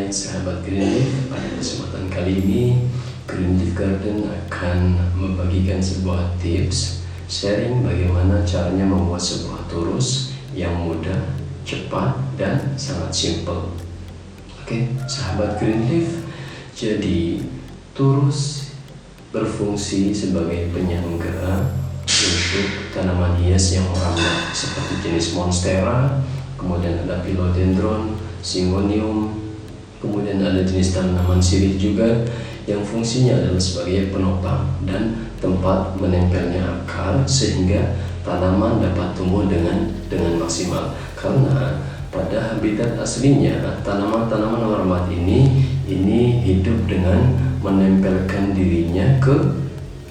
Hai sahabat Greenleaf, pada kesempatan kali ini Greenleaf Garden akan membagikan sebuah tips sharing bagaimana caranya membuat sebuah turus yang mudah, cepat, dan sangat simple. Oke, sahabat Greenleaf, jadi turus berfungsi sebagai penyangga untuk tanaman hias yang merambat seperti jenis monstera, kemudian ada philodendron, syngonium, kemudian ada jenis tanaman sirih juga yang fungsinya adalah sebagai penopang dan tempat menempelnya akar sehingga tanaman dapat tumbuh dengan maksimal. Karena pada habitat aslinya tanaman-tanaman merambat ini hidup dengan menempelkan dirinya ke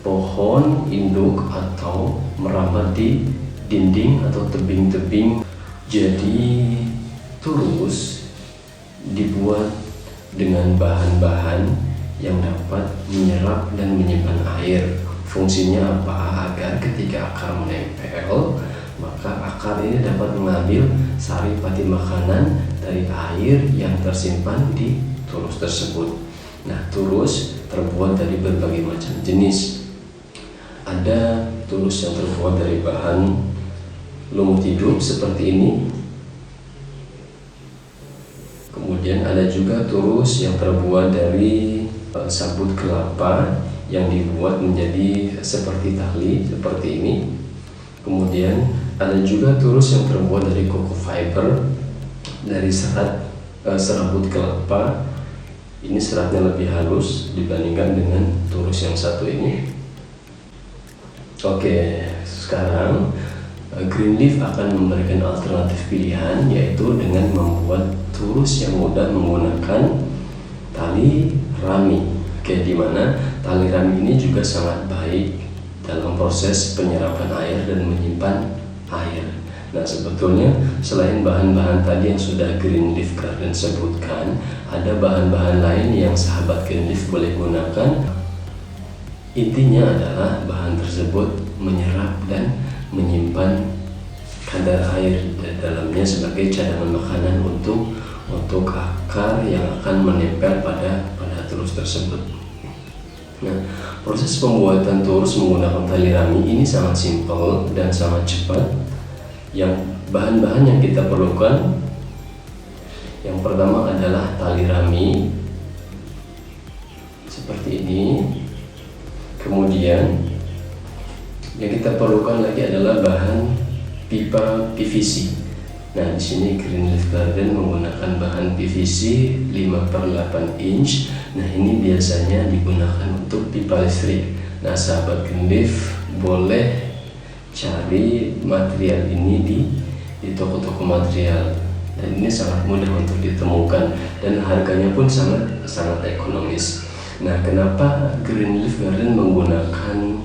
pohon induk atau merambat di dinding atau tebing-tebing. Jadi turus dibuat dengan bahan-bahan yang dapat menyerap dan menyimpan air. Fungsinya apa? Agar ketika akar menempel, maka akar ini dapat mengambil saripati makanan dari air yang tersimpan di turus tersebut. Nah, turus terbuat dari berbagai macam jenis. Ada turus yang terbuat dari bahan lumut hidup seperti ini. Kemudian ada juga turus yang terbuat dari sabut kelapa yang dibuat menjadi seperti tali seperti ini. Kemudian ada juga turus yang terbuat dari coco fiber, dari serat serabut kelapa. Ini seratnya lebih halus dibandingkan dengan turus yang satu ini. Oke, sekarang Greenleaf akan memberikan alternatif pilihan, yaitu dengan membuat turus yang mudah menggunakan tali rami. Oke, di mana tali rami ini juga sangat baik dalam proses penyerapan air dan menyimpan air. Nah, sebetulnya selain bahan-bahan tadi yang sudah Greenleaf Garden sebutkan, ada bahan-bahan lain yang sahabat Greenleaf boleh gunakan. Intinya adalah bahan tersebut menyerap dan menyimpan kadar air di dalamnya sebagai cadangan makanan untuk akar yang akan menempel pada turus tersebut. Nah, proses pembuatan turus menggunakan tali rami ini sangat simpel dan sangat cepat. Yang bahan-bahan yang kita perlukan, yang pertama adalah tali rami seperti ini. Kemudian yang kita perlukan lagi adalah bahan pipa PVC. Nah, di sini Greenleaf Garden menggunakan bahan PVC 5/8 inch. Nah, ini biasanya digunakan untuk pipa listrik. Nah, sahabat Greenleaf boleh cari material ini di toko-toko material, dan ini sangat mudah untuk ditemukan dan harganya pun sangat ekonomis. Nah, kenapa Greenleaf Garden menggunakan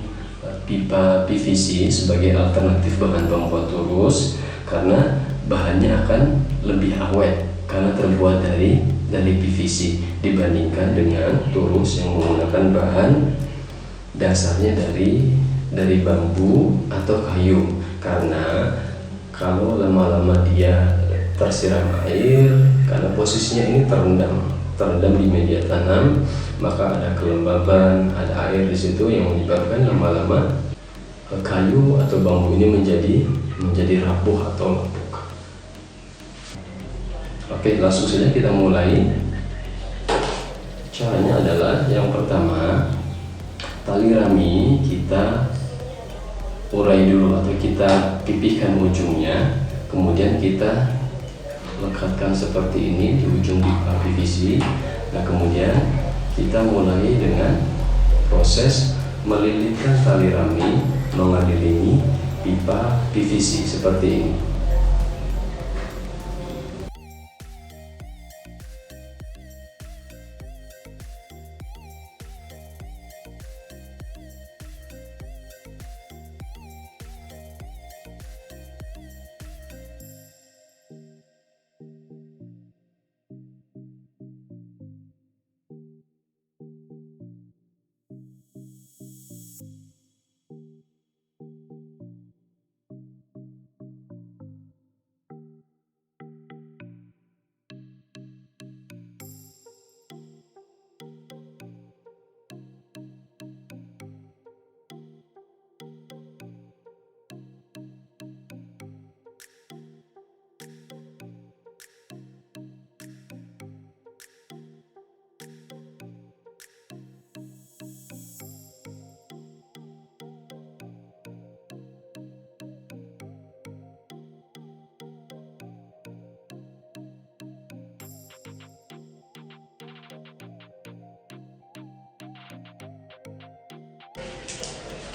pipa PVC sebagai alternatif bahan pembuat turus? Karena bahannya akan lebih awet karena terbuat dari PVC dibandingkan dengan turus yang menggunakan bahan dasarnya dari bambu atau kayu. Karena kalau lama-lama dia tersiram air, karena posisinya ini terendam di media tanam, maka ada kelembaban, ada air di situ yang menyebabkan lama-lama kayu atau bambu ini menjadi rapuh atau lapuk. Oke, langsung saja kita mulai. Caranya adalah yang pertama, tali rami kita urai dulu atau kita pipihkan ujungnya, kemudian kita lekatkan seperti ini di ujung pipa PVC. Nah, kemudian kita mulai dengan proses melilitkan tali rami mengelilingi pipa PVC seperti ini.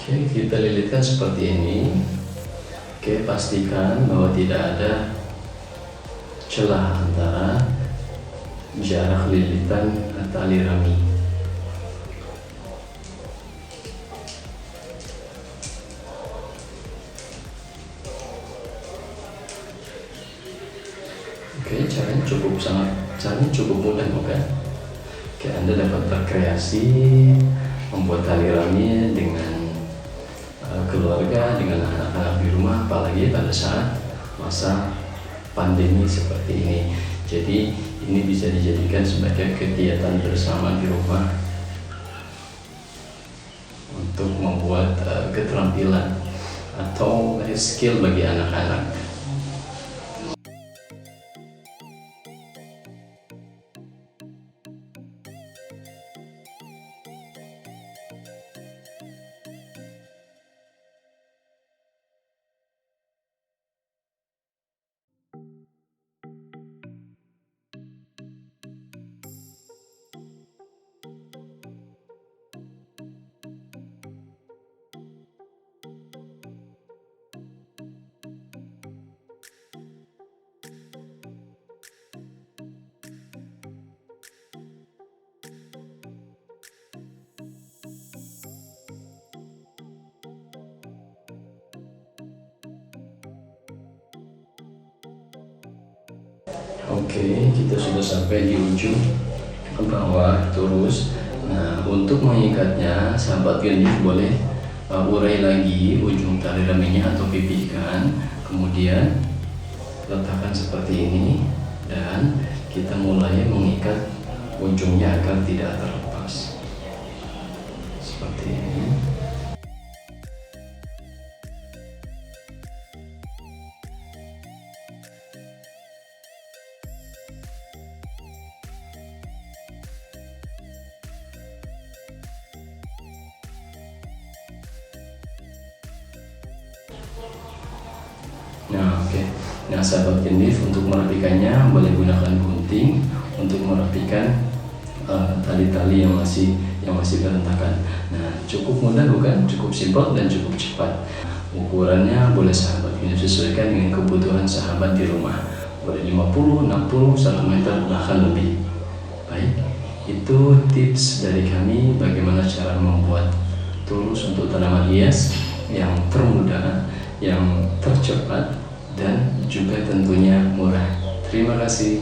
Oke, kita lilitkan seperti ini. Oke, pastikan bahwa tidak ada celah antara jarak lilitan tali rami. Oke, caranya cukup mudah, bukan? Oke, Anda dapat berkreasi membuat tali rami dengan keluarga, dengan anak-anak di rumah, apalagi pada saat masa pandemi seperti ini. Jadi ini bisa dijadikan sebagai kegiatan bersama di rumah untuk membuat keterampilan atau skill bagi anak-anak. Oke, kita sudah sampai di ujung bawah terus. Nah, untuk mengikatnya, sahabat genif boleh urai lagi ujung tali raminya atau pipihkan, kemudian letakkan seperti ini, dan kita mulai mengikat ujungnya agar tidak terlepas seperti ini. Nah, oke. Nah, sahabat genif, untuk merapikannya boleh gunakan gunting untuk merapikan tali-tali yang masih berantakan. Nah, cukup mudah, bukan? Cukup simpel dan cukup cepat. Ukurannya boleh sahabat genif sesuaikan dengan kebutuhan sahabat di rumah. Boleh 50, 60, 1 meter, bahkan lebih. Baik, itu tips dari kami bagaimana cara membuat tulus untuk tanaman hias yang termudah, yang tercepat, dan juga tentunya murah. Terima kasih.